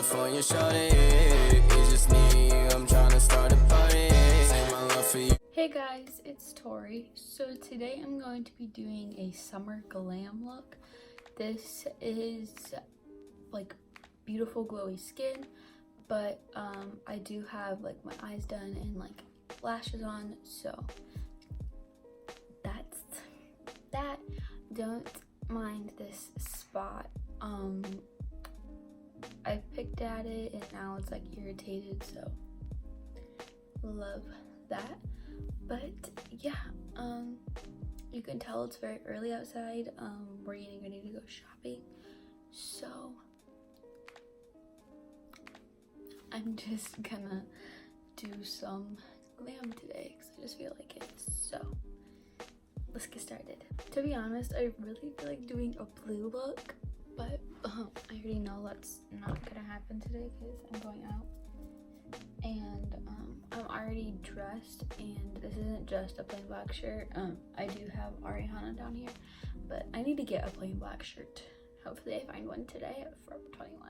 California shorty. It's just me, I'm trying to start a party. Say my love for you. Hey guys, it's Tori. So today I'm going to be doing a summer glam look. This is like beautiful glowy skin, but I do have like my eyes done and like lashes on, so that's that. Don't mind this spot. I picked at it and now it's like irritated, so love that. But yeah, you can tell it's very early outside. We're getting ready to go shopping, so I'm just gonna do some glam today because I just feel like it. So let's get started. To be honest, I really feel like doing a blue look, but I already know that's not gonna happen today because I'm going out and I'm already dressed, and this isn't just a plain black shirt. I do have Ariana down here, but I need to get a plain black shirt. Hopefully I find one today at Forever 21.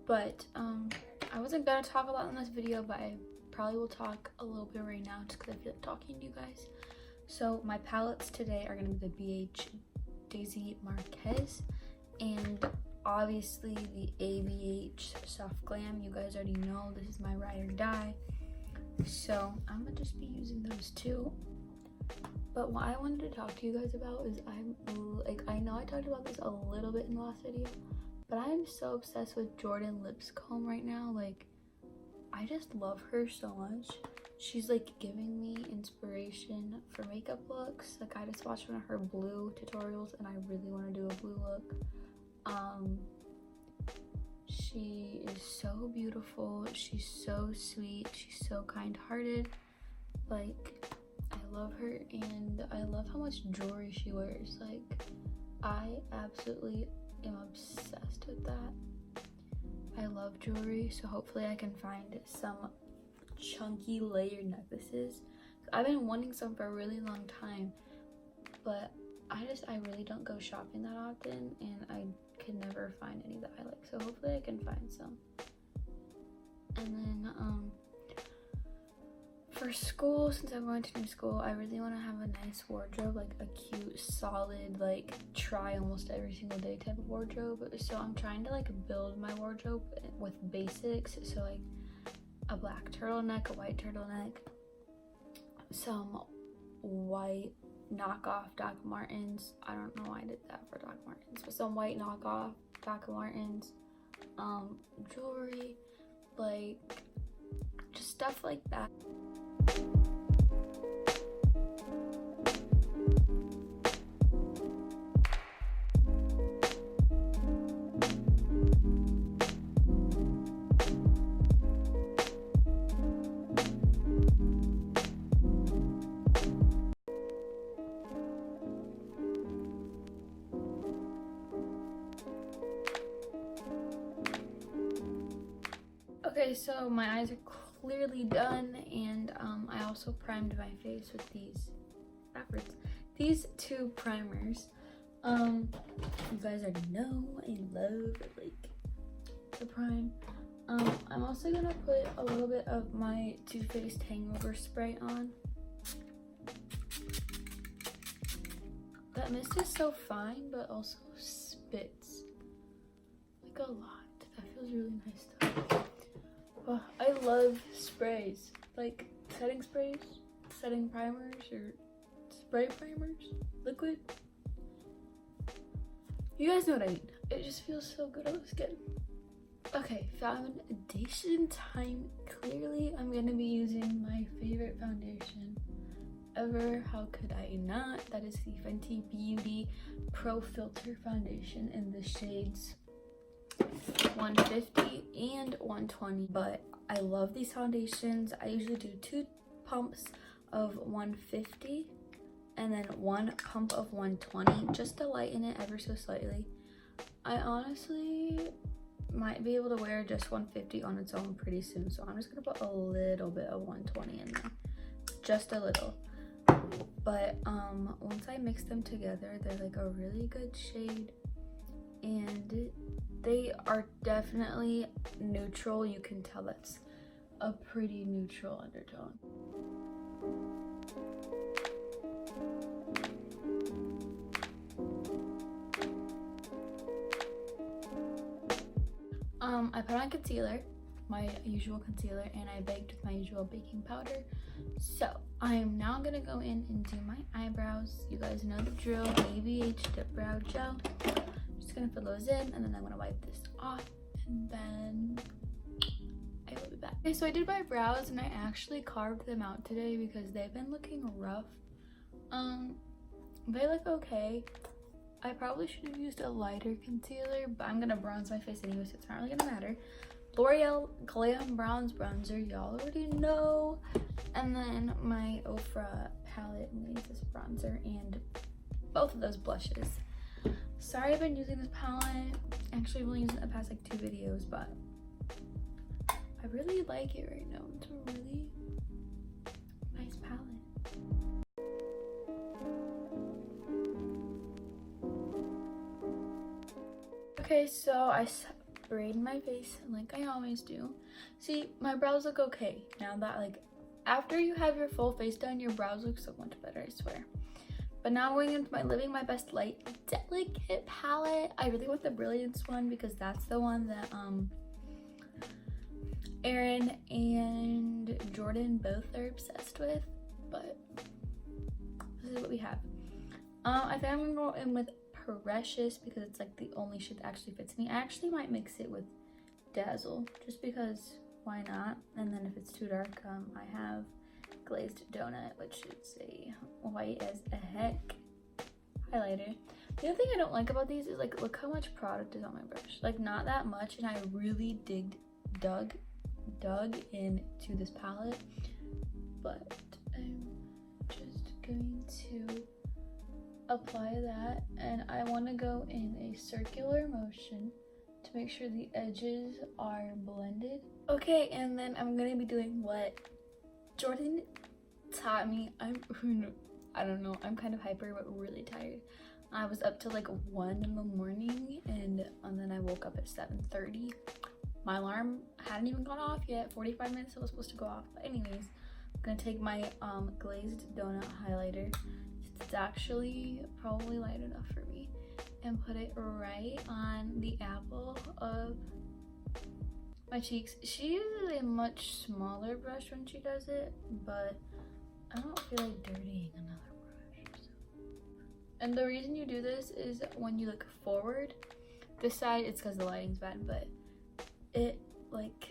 But I wasn't gonna talk a lot in this video, but I probably will talk a little bit right now just because I feel like talking to you guys. So my palettes today are gonna be the BH Daisy Marquez and obviously the ABH Soft Glam. You guys already know this is my ride or die, so I'm gonna just be using those two. But what I wanted to talk to you guys about is I know I talked about this a little bit in the last video, but I'm so obsessed with Jordan Lipscomb right now. Like, I just love her so much. She's like giving me inspiration for makeup looks. Like, I just watched one of her blue tutorials and I really want to do a blue look. She is so beautiful, she's so sweet, she's so kind-hearted. Like, I love her, and I love how much jewelry she wears. Like, I absolutely am obsessed with that. I love jewelry, so hopefully I can find some chunky layered necklaces. I've been wanting some for a really long time, but I really don't go shopping that often, and I can never find any that I like, so hopefully I can find some. And then for school, since I'm going to new school, I really want to have a nice wardrobe, like a cute, solid, like try almost every single day type of wardrobe. So I'm trying to like build my wardrobe with basics, so like a black turtleneck, a white turtleneck, some white knockoff Doc Martens. I don't know why I did that for Doc Martens, but some white knockoff Doc Martens, jewelry, like just stuff like that. Okay, so my eyes are clearly done, and I also primed my face with these two primers. You guys already know I love like the prime. I'm also gonna put a little bit of my Too Faced Hangover Spray on. That mist is so fine, but also spits like a lot. That feels really nice though. Oh, I love sprays, like setting sprays, setting primers, or spray primers, liquid. You guys know what I mean. It just feels so good on the skin. Okay, foundation time. Clearly, I'm gonna be using my favorite foundation ever. How could I not? That is the Fenty Beauty Pro Filter Foundation in the shades 150 and 120. But I love these foundations. I usually do 2 pumps of 150 and then 1 pump of 120 just to lighten it ever so slightly. I honestly might be able to wear just 150 on its own pretty soon, so I'm just gonna put a little bit of 120 in there, just a little. But once I mix them together, they're like a really good shade, and They are definitely neutral. You can tell that's a pretty neutral undertone. I put on concealer, my usual concealer, and I baked with my usual baking powder. So I am now gonna go in and do my eyebrows. You guys know the drill, ABH Dip Brow Gel. I'm just gonna fill those in, and then I'm gonna wipe this off, and then I will be back. Okay, so I did my brows, and I actually carved them out today because they've been looking rough. They look okay. I probably should have used a lighter concealer, but I'm gonna bronze my face anyway, so it's not really gonna matter. L'Oreal Glam Bronze Bronzer, y'all already know. And then my Ofra palette laces bronzer and both of those blushes. Sorry I've been using this palette. Actually, I've only used it in the past like 2 videos, but I really like it right now. It's a really nice palette. Okay, so I sprayed my face like I always do. See, my brows look okay now that, like, after you have your full face done, your brows look so much better, I swear. But now I'm going into my Living My Best Light Delicate palette. I really want the Brilliance one because that's the one that Aaron and Jordan both are obsessed with. But this is what we have. I think I'm gonna go in with Precious because it's like the only shade that actually fits me. I actually might mix it with Dazzle just because why not? And then if it's too dark, I have Glazed Donut, which is a white as a heck highlighter. The other thing I don't like about these is, like, look how much product is on my brush. Like, not that much, and I really dug into this palette, but I'm just going to apply that, and I want to go in a circular motion to make sure the edges are blended. Okay, and then I'm gonna be doing what Jordan taught me. I don't know, I'm kind of hyper but really tired. I was up till like 1 in the morning, and then I woke up at 7:30. My alarm hadn't even gone off yet. 45 minutes it was supposed to go off. But anyways, I'm gonna take my Glazed Donut highlighter. It's actually probably light enough for me, and put it right on the apple of my cheeks. She uses a much smaller brush when she does it, but I don't feel like dirtying another brush. So. And the reason you do this is when you look forward, this side, it's because the lighting's bad, but it, like,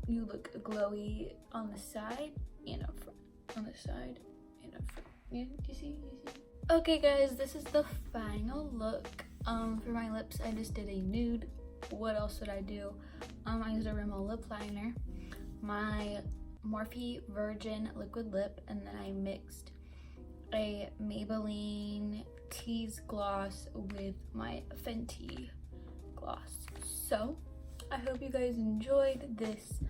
you look glowy on the side and up front. On the side and up front. Yeah, do you see? Okay guys, this is the final look. For my lips, I just did a nude. What else did I do? I used a Rimmel lip liner, my Morphe Virgin liquid lip, and then I mixed a Maybelline Tease gloss with my Fenty gloss. So I hope you guys enjoyed this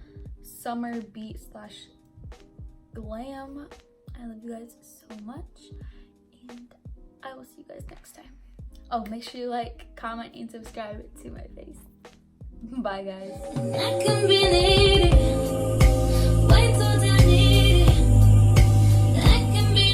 summer beat / glam. I love you guys so much, and I will see you guys next time. Oh, make sure you like, comment, and subscribe to my face. Bye guys.